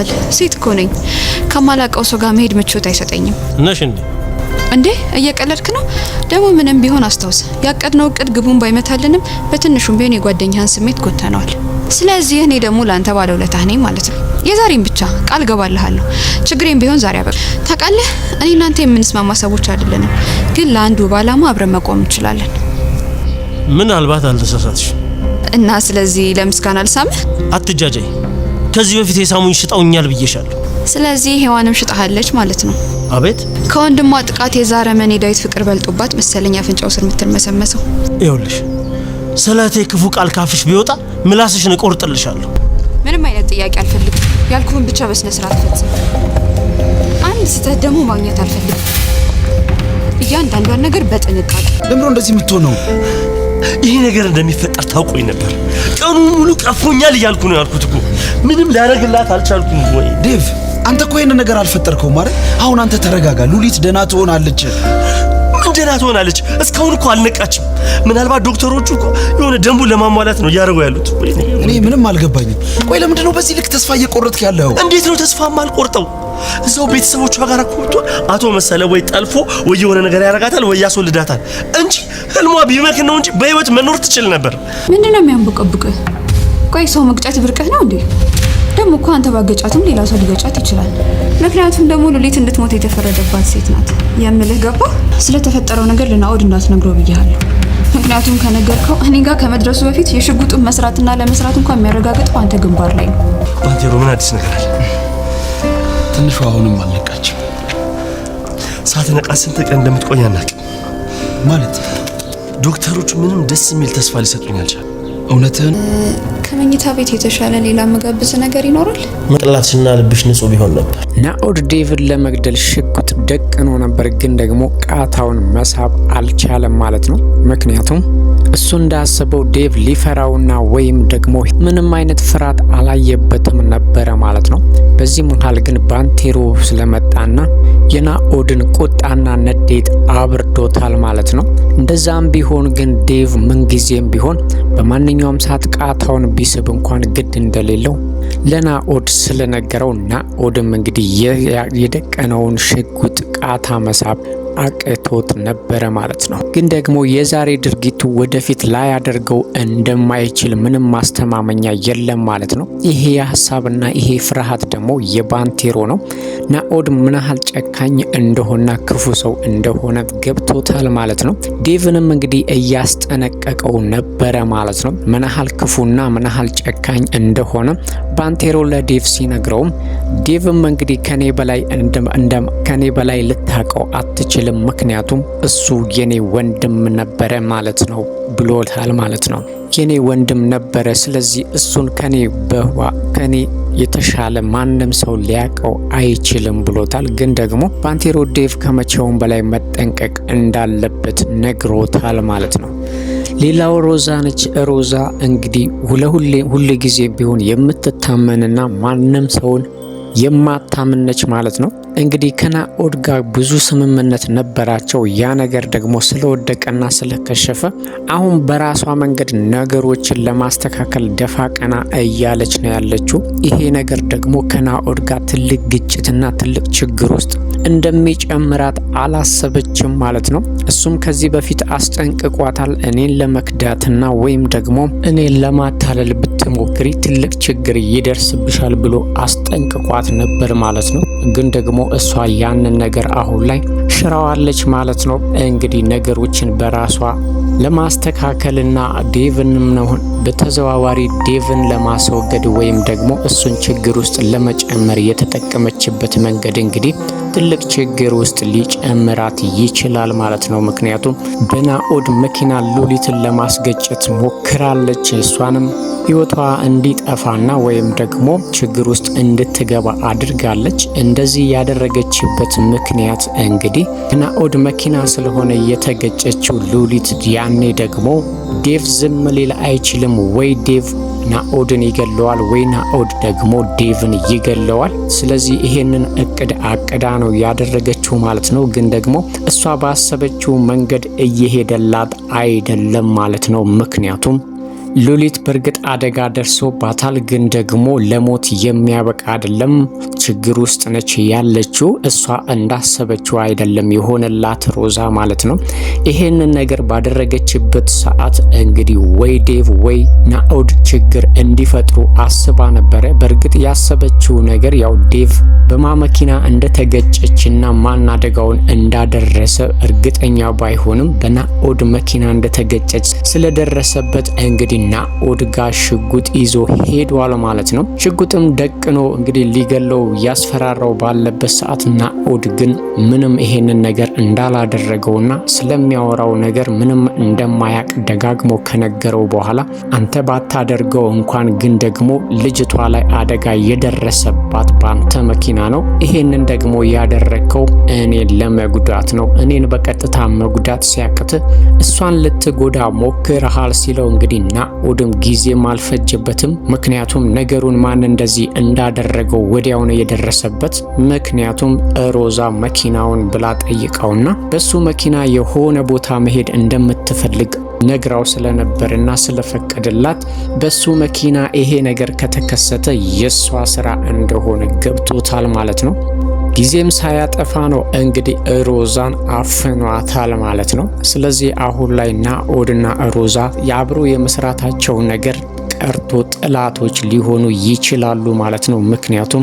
ይመስልሃል? ሴት እኮ ነኝ። ከማላቀው ሰው ጋር መሄድ ምቾት አይሰጠኝም። ነሽ እንዴ እየቀለድክ ነው? ደግሞ ምንም ቢሆን አስታውስ፣ ያቀድነው እቅድ ግቡን ባይመታልንም በትንሹም ቢሆን የጓደኛህን ስሜት ጎተነዋል። ስለዚህ እኔ ደግሞ ላንተ ባለውለታህ ነኝ ማለት ነው። የዛሬን ብቻ ቃል ገባልሃለሁ። ችግሬን ቢሆን ዛሬ አበቃ። ታውቃለህ፣ እኔ እናንተ የምንስማማ ሰዎች አይደለንም፣ ግን ለአንዱ ባላማ አብረን መቆም እንችላለን። ምናልባት አልተሳሳትሽ እና ስለዚህ ለምስጋና ልሳምህ። አትጃጃይ። ከዚህ በፊት የሳሙኝ ሽጣውኛል ብዬሻለሁ። ስለዚህ ሔዋንም ሽጣሃለች ማለት ነው። አቤት። ከወንድሟ ጥቃት የዛረመን የዳዊት ፍቅር በልጦባት መሰለኝ አፍንጫው ስር የምትመሰመሰው። ይኸውልሽ ስለቴ ክፉ ቃል ካፍሽ ቢወጣ ምላስሽን እቆርጥልሻለሁ። ምንም አይነት ጥያቄ አልፈልግም። ያልኩህን ብቻ በስነ ስርዓት ፈጽም። አንድ ስህተት ደግሞ ማግኘት አልፈልግም። እያንዳንዷን ነገር በጥንቃቄ። ለምን እንደዚህ የምትሆነው? ይሄ ነገር እንደሚፈጠር ታውቆኝ ነበር። ቀኑ ሙሉ ቀፎኛል እያልኩ ነው ያልኩት እኮ። ምንም ላደርግላት አልቻልኩም። ወይ ዴቭ፣ አንተ እኮ ይሄን ነገር አልፈጠርከውም ማለት። አሁን አንተ ተረጋጋ። ሉሊት ደህና ትሆናለች። ምን ደህና ትሆናለች? እስካሁን እኮ አልነቃችም። ምናልባት ዶክተሮቹ እኮ የሆነ ደንቡን ለማሟላት ነው እያደረጉ ያሉት። እኔ ምንም አልገባኝም። ቆይ ለምንድን ነው በዚህ ልክ ተስፋ እየቆረጥክ ያለው? እንዴት ነው ተስፋ ማልቆርጠው? እዛው ቤተሰቦቿ ጋር እኮ አቶ መሰለ ወይ ጠልፎ ወይ የሆነ ነገር ያረጋታል ወይ ያስወልዳታል እንጂ ህልሟ ቢመክን ነው እንጂ በህይወት መኖር ትችል ነበር። ምንድነው የሚያንበቀብቅህ? ቆይ ሰው መቅጨት ብርቅህ ነው እንዴ? ደግሞ እኮ አንተ ባገጫትም ሌላ ሰው ሊገጫት ይችላል። ምክንያቱም ደግሞ ሉሊት እንድትሞት የተፈረደባት ሴት ናት የምልህ ገባ? ስለተፈጠረው ነገር ለናኦድ እንዳትነግረው ብያለሁ። ምክንያቱም ከነገርከው እኔ ጋር ከመድረሱ በፊት የሽጉጡን መስራትና ለመስራት እንኳን የሚያረጋግጠው አንተ ግንባር ላይ ነው። ባንቴሮ ምን አዲስ ነገር አለ? ትንሿ አሁንም አልነቃችም። ሳትነቃ ስንት ቀን እንደምትቆይ አናውቅም። ማለት ዶክተሮቹ ምንም ደስ የሚል ተስፋ ሊሰጡኝ አልቻሉም። እውነትህን? ከመኝታ ቤት የተሻለ ሌላ መጋብዝ ነገር ይኖራል? መቅላትሽና ልብሽ ንጹህ ቢሆን ነበር። ናኦድ ዴቭን ለመግደል ሽጉጥ ደቅኖ ነበር፣ ግን ደግሞ ቃታውን መሳብ አልቻለም ማለት ነው። ምክንያቱም እሱ እንዳሰበው ዴቭ ሊፈራውና ወይም ደግሞ ምንም አይነት ፍርሃት አላየበትም ነበረ ማለት ነው። በዚህ መሃል ግን ባንቴሮ ስለመጣና የናኦድን ቁጣና ንዴት አብርዶታል ማለት ነው። እንደዛም ቢሆን ግን ዴቭ ምንጊዜም ቢሆን በማንኛውም ሰዓት ቃታውን ቢስብ እንኳን ግድ እንደሌለው ለናኦድ ስለነገረው ናኦድም እንግዲህ የደቀነውን ሽጉጥ ቃታ መሳብ አቅቶት ነበረ ማለት ነው። ግን ደግሞ የዛሬ ድርጊቱ ወደፊት ላይ ያደርገው እንደማይችል ምንም ማስተማመኛ የለም ማለት ነው። ይሄ ሀሳብና ይሄ ፍርሃት ደግሞ የባንቴሮ ነው። ናኦድ ምን ያህል ጨካኝ እንደሆነና ክፉ ሰው እንደሆነ ገብቶታል ማለት ነው። ዴቭንም እንግዲህ እያስጠነቀቀው ነበረ ማለት ነው። ምን ያህል ክፉና ምን ያህል ጨካኝ እንደሆነ ባንቴሮ ለዴቭ ሲነግረውም ዴቭም እንግዲህ ከኔ በላይ ልታቀው አትችልም፣ ምክንያቱም እሱ የኔ ወንድም ነበረ ማለት ነው ብሎታል ማለት ነው። የኔ ወንድም ነበረ፣ ስለዚህ እሱን ከኔ የተሻለ ማንም ሰው ሊያቀው አይችልም ብሎታል። ግን ደግሞ ባንቴሮ ዴቭ ከመቼውም በላይ መጠንቀቅ እንዳለበት ነግሮታል ማለት ነው። ሌላው ሮዛ ነች። ሮዛ እንግዲህ ሁሌ ጊዜ ቢሆን የምትታመንና ማንም ሰውን የማታምነች ማለት ነው። እንግዲህ ከናኦድ ጋር ብዙ ስምምነት ነበራቸው። ያ ነገር ደግሞ ስለወደቀና ስለከሸፈ አሁን በራሷ መንገድ ነገሮችን ለማስተካከል ደፋ ቀና እያለች ነው ያለችው። ይሄ ነገር ደግሞ ከናኦድ ጋር ትልቅ ግጭትና ትልቅ ችግር ውስጥ እንደሚጨምራት አላሰበችም ማለት ነው። እሱም ከዚህ በፊት አስጠንቅቋታል። እኔን ለመክዳትና ወይም ደግሞ እኔን ለማታለል ብትሞክሪ ትልቅ ችግር ይደርስብሻል ብሎ አስጠንቅቋት ነበር ማለት ነው። ግን ደግሞ እሷ ያንን ነገር አሁን ላይ ሽራዋለች ማለት ነው። እንግዲህ ነገሮችን በራሷ ለማስተካከልና ዴቭንም ነው በተዘዋዋሪ ዴቭን ለማስወገድ ወይም ደግሞ እሱን ችግር ውስጥ ለመጨመር የተጠቀመችበት መንገድ እንግዲህ ትልቅ ችግር ውስጥ ሊጨምራት ይችላል ማለት ነው። ምክንያቱም በናኦድ መኪና ሉሊትን ለማስገጨት ሞክራለች። እሷንም ህይወቷ እንዲጠፋና ወይም ደግሞ ችግር ውስጥ እንድትገባ አድርጋለች። እንደዚህ ያደረገችበት ምክንያት እንግዲህ ናኦድ መኪና ስለሆነ የተገጨችው ሉሊት ያኔ ደግሞ ዴቭ ዝም ሊል አይችልም። ወይ ዴቭ ናኦድን ይገለዋል ወይ ናኦድ ደግሞ ዴቭን ይገለዋል። ስለዚህ ይሄንን እቅድ አቅዳ ነው ያደረገችው ማለት ነው። ግን ደግሞ እሷ ባሰበችው መንገድ እየሄደላት አይደለም ማለት ነው። ምክንያቱም ሉሊት በእርግጥ አደጋ ደርሶባታል፣ ግን ደግሞ ለሞት የሚያበቃ አይደለም። ችግር ውስጥ ነች ያለችው። እሷ እንዳሰበችው አይደለም የሆነላት ሮዛ ማለት ነው። ይሄንን ነገር ባደረገችበት ሰዓት እንግዲህ ወይ ዴቭ ወይ ናኦድ ችግር እንዲፈጥሩ አስባ ነበረ። በእርግጥ ያሰበችው ነገር ያው ዴቭ በማመኪና እንደተገጨችና ማን አደጋውን እንዳደረሰ እርግጠኛ ባይሆንም በናኦድ መኪና እንደተገጨች ስለደረሰበት እንግዲህ ናኦድ ጋር ሽጉጥ ይዞ ሄዷል ማለት ነው። ሽጉጥም ደቅኖ እንግዲህ ሊገለው ያስፈራራው ባለበት ሰዓት ናኦድ ግን ምንም ይሄንን ነገር እንዳላደረገውና ስለሚያወራው ነገር ምንም እንደማያቅ ደጋግሞ ከነገረው በኋላ አንተ ባታደርገው እንኳን ግን ደግሞ ልጅቷ ላይ አደጋ የደረሰባት ባንተ መኪና ነው። ይሄንን ደግሞ ያደረከው እኔን ለመጉዳት ነው። እኔን በቀጥታ መጉዳት ሲያቅት እሷን ልትጎዳ ሞክረሃል ሲለው እንግዲህ ናኦድም ጊዜም አልፈጀበትም። ምክንያቱም ነገሩን ማን እንደዚህ እንዳደረገው ወዲያው ነው የደረሰበት። ምክንያቱም ሮዛ መኪናውን ብላ ጠይቀውና በሱ መኪና የሆነ ቦታ መሄድ እንደምትፈልግ ነግራው ስለነበርና ስለፈቀደላት በሱ መኪና ይሄ ነገር ከተከሰተ የሷ ስራ እንደሆነ ገብቶታል ማለት ነው። ጊዜም ሳያጠፋ ነው እንግዲህ ሮዛን አፍኗታል ማለት ነው። ስለዚህ አሁን ላይ ናኦድና ሮዛ የአብሮ የመስራታቸው ነገር ቀርቶ ጥላቶች ሊሆኑ ይችላሉ ማለት ነው። ምክንያቱም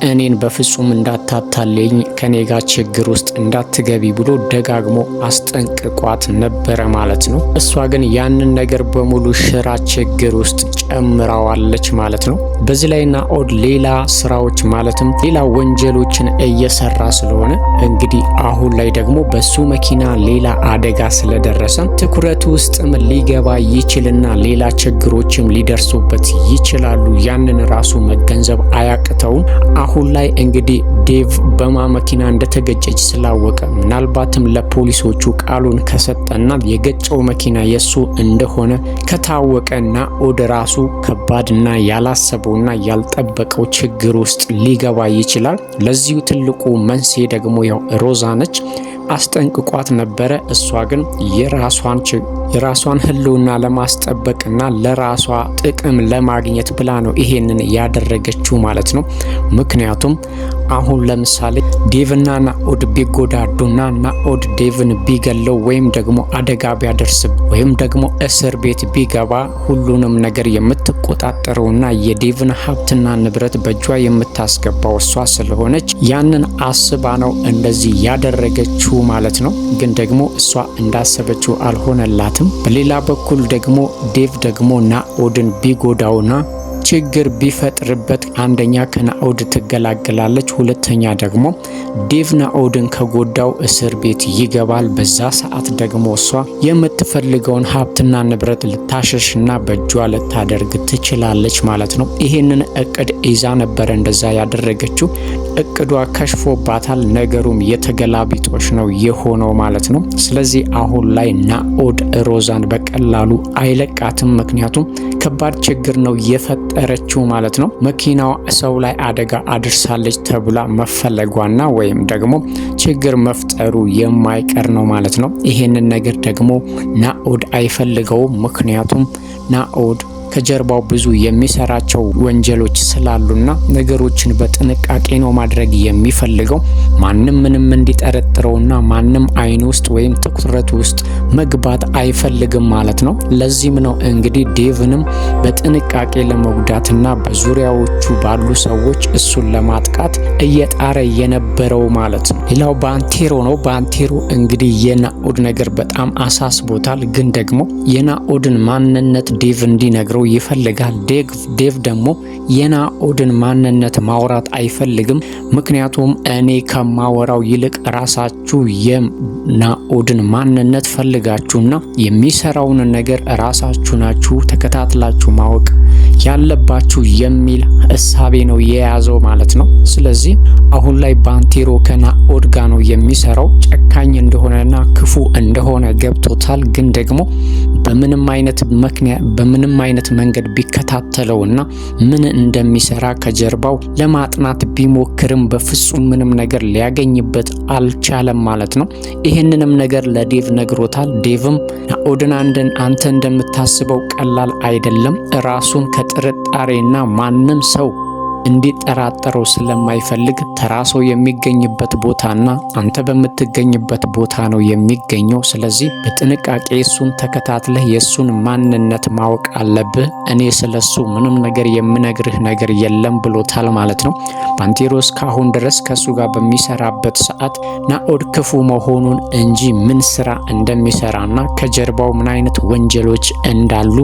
እኔን በፍጹም እንዳታታለኝ ከኔ ጋር ችግር ውስጥ እንዳትገቢ ብሎ ደጋግሞ አስጠንቅቋት ነበረ ማለት ነው። እሷ ግን ያንን ነገር በሙሉ ሽራ ችግር ውስጥ ጨምራዋለች ማለት ነው። በዚህ ላይ ናኦድ ሌላ ስራዎች ማለትም ሌላ ወንጀሎችን እየሰራ ስለሆነ እንግዲህ አሁን ላይ ደግሞ በሱ መኪና ሌላ አደጋ ስለደረሰ ትኩረት ውስጥም ሊገባ ይችልና ሌላ ችግሮችም ሊደርሱበት ይችላሉ። ያንን ራሱ መገንዘብ አያቅተውም። አሁን ላይ እንግዲህ ዴቭ በማ መኪና እንደተገጨች ስላወቀ ምናልባትም ለፖሊሶቹ ቃሉን ከሰጠና የገጨው መኪና የሱ እንደሆነ ከታወቀ ናኦድ ራሱ ከባድና ያላሰበውና ያልጠበቀው ችግር ውስጥ ሊገባ ይችላል። ለዚሁ ትልቁ መንስኤ ደግሞ ያው ሮዛ ነች። አስጠንቅቋት ነበረ። እሷ ግን የራሷን ህልውና ለማስጠበቅና ለራሷ ጥቅም ለማግኘት ብላ ነው ይሄንን ያደረገችው ማለት ነው። ምክንያቱም አሁን ለምሳሌ ዴቭና ናኦድ ቢጎዳዱና ናኦድ ዴቭን ቢገለው ወይም ደግሞ አደጋ ቢያደርስብ ወይም ደግሞ እስር ቤት ቢገባ ሁሉንም ነገር የምትቆጣጠረውና የዴቭን ሀብትና ንብረት በእጇ የምታስገባው እሷ ስለሆነች ያንን አስባ ነው እንደዚህ ያደረገችው ማለት ነው። ግን ደግሞ እሷ እንዳሰበችው አልሆነላትም። በሌላ በኩል ደግሞ ዴቭ ደግሞ ናኦድን ቢጎዳውና ችግር ቢፈጥርበት አንደኛ ከናኦድ ትገላገላለች፣ ሁለተኛ ደግሞ ዴቭ ናኦድን ከጎዳው እስር ቤት ይገባል። በዛ ሰዓት ደግሞ እሷ የምትፈልገውን ሀብትና ንብረት ልታሸሽና በእጇ ልታደርግ ትችላለች ማለት ነው። ይሄንን እቅድ ይዛ ነበረ እንደዛ ያደረገችው። እቅዷ ከሽፎባታል። ነገሩም የተገላቢጦሽ ነው የሆነው ማለት ነው። ስለዚህ አሁን ላይ ናኦድ ሮዛን በቀላሉ አይለቃትም። ምክንያቱም ከባድ ችግር ነው የፈጠረችው ማለት ነው። መኪናዋ ሰው ላይ አደጋ አድርሳለች ተብላ መፈለጓና ወይም ደግሞ ችግር መፍጠሩ የማይቀር ነው ማለት ነው። ይሄንን ነገር ደግሞ ናኦድ አይፈልገውም። ምክንያቱም ናኦድ ከጀርባው ብዙ የሚሰራቸው ወንጀሎች ስላሉና ነገሮችን በጥንቃቄ ነው ማድረግ የሚፈልገው። ማንም ምንም እንዲጠረጥረውና ማንም አይን ውስጥ ወይም ትኩረት ውስጥ መግባት አይፈልግም ማለት ነው። ለዚህም ነው እንግዲህ ዴቭንም በጥንቃቄ ለመጉዳትና በዙሪያዎቹ ባሉ ሰዎች እሱን ለማጥቃት እየጣረ የነበረው ማለት ነው። ሌላው ባንቴሮ ነው። ባንቴሮ እንግዲህ የናኦድ ነገር በጣም አሳስቦታል። ግን ደግሞ የናኦድን ማንነት ዴቭ እንዲነግረው ይፈልጋል። ዴቭ ደግሞ የናኦድን ማንነት ማውራት አይፈልግም። ምክንያቱም እኔ ከማወራው ይልቅ ራሳችሁ የናኦድን ማንነት ፈልጋችሁና የሚሰራውን ነገር ራሳችሁ ናችሁ ተከታትላችሁ ማወቅ ያለባችሁ የሚል እሳቤ ነው የያዘው ማለት ነው። ስለዚህ አሁን ላይ ባንቴሮ ከናኦድ ጋር ነው የሚሰራው። ጨካኝ እንደሆነና ክፉ እንደሆነ ገብቶታል። ግን ደግሞ በምንም አይነት መንገድ ቢከታተለውና ምን እንደሚሰራ ከጀርባው ለማጥናት ቢሞክርም በፍጹም ምንም ነገር ሊያገኝበት አልቻለም ማለት ነው። ይህንንም ነገር ለዴቭ ነግሮታል። ዴቭም ናኦድን አንተ እንደምታስበው ቀላል አይደለም፣ ራሱን ከጥርጣሬና ማንም ሰው እንዲጠራጠረው ስለማይፈልግ ተራሶ የሚገኝበት ቦታና አንተ በምትገኝበት ቦታ ነው የሚገኘው። ስለዚህ በጥንቃቄ እሱን ተከታትለህ የሱን ማንነት ማወቅ አለብህ። እኔ ስለሱ ምንም ነገር የምነግርህ ነገር የለም ብሎታል ማለት ነው። ባንቴሮ እስካሁን ድረስ ከሱ ጋር በሚሰራበት ሰዓት ናኦድ ክፉ መሆኑን እንጂ ምን ስራ እንደሚሰራና ከጀርባው ምን አይነት ወንጀሎች እንዳሉ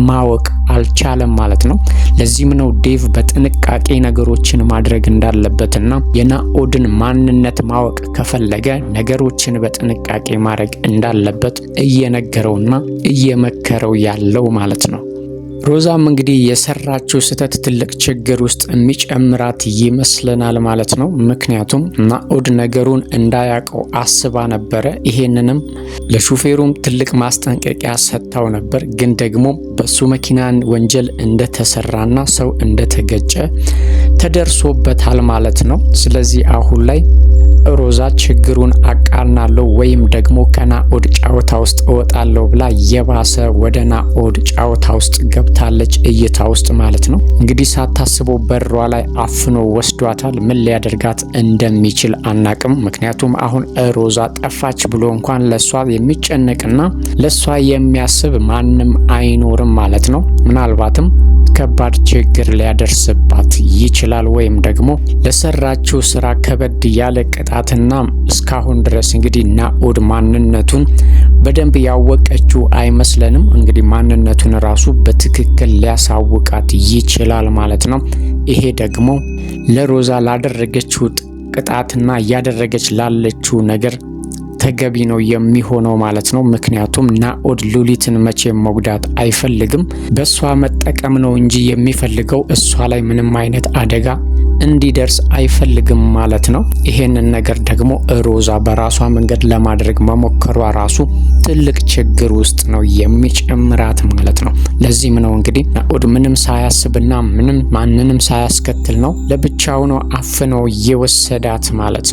ማወቅ አልቻለም ማለት ነው። ለዚህም ነው ዴቭ በጥንቃቄ ነገሮችን ማድረግ እንዳለበትና የናኦድን ማንነት ማወቅ ከፈለገ ነገሮችን በጥንቃቄ ማድረግ እንዳለበት እየነገረውና እየመከረው ያለው ማለት ነው። ሮዛም እንግዲህ የሰራችው ስህተት ትልቅ ችግር ውስጥ የሚጨምራት ይመስለናል ማለት ነው። ምክንያቱም ናኦድ ነገሩን እንዳያውቀው አስባ ነበረ። ይሄንንም ለሹፌሩም ትልቅ ማስጠንቀቂያ ሰጥታው ነበር። ግን ደግሞ በሱ መኪናን ወንጀል እንደተሰራና ሰው እንደተገጨ ተደርሶበታል ማለት ነው። ስለዚህ አሁን ላይ ሮዛ ችግሩን አቃናለሁ ወይም ደግሞ ከናኦድ ጫወታ ውስጥ እወጣለሁ ብላ የባሰ ወደ ናኦድ ጫወታ ውስጥ ገብታለች፣ እይታ ውስጥ ማለት ነው። እንግዲህ ሳታስበው በሯ ላይ አፍኖ ወስዷታል። ምን ሊያደርጋት እንደሚችል አናቅም። ምክንያቱም አሁን ሮዛ ጠፋች ብሎ እንኳን ለሷ የሚጨነቅና ለሷ የሚያስብ ማንም አይኖርም ማለት ነው። ምናልባትም ከባድ ችግር ሊያደርስባት ይችላል ወይም ደግሞ ለሰራችው ስራ ከበድ ያለ ቅጣትና እስካሁን ድረስ እንግዲህ ናኦድ ማንነቱን በደንብ ያወቀችው አይመስለንም። እንግዲህ ማንነቱን ራሱ በትክክል ሊያሳውቃት ይችላል ማለት ነው። ይሄ ደግሞ ለሮዛ ላደረገችው ቅጣትና እያደረገች ላለችው ነገር ተገቢ ነው የሚሆነው ማለት ነው። ምክንያቱም ናኦድ ሉሊትን መቼም መጉዳት አይፈልግም። በእሷ መጠቀም ነው እንጂ የሚፈልገው እሷ ላይ ምንም አይነት አደጋ እንዲደርስ አይፈልግም ማለት ነው። ይሄንን ነገር ደግሞ ሮዛ በራሷ መንገድ ለማድረግ መሞከሯ ራሱ ትልቅ ችግር ውስጥ ነው የሚጨምራት ማለት ነው። ለዚህም ነው እንግዲህ ናኦድ ምንም ሳያስብና ማንንም ሳያስከትል ነው ለብቻው ነው አፍነው የወሰዳት ማለት ነው።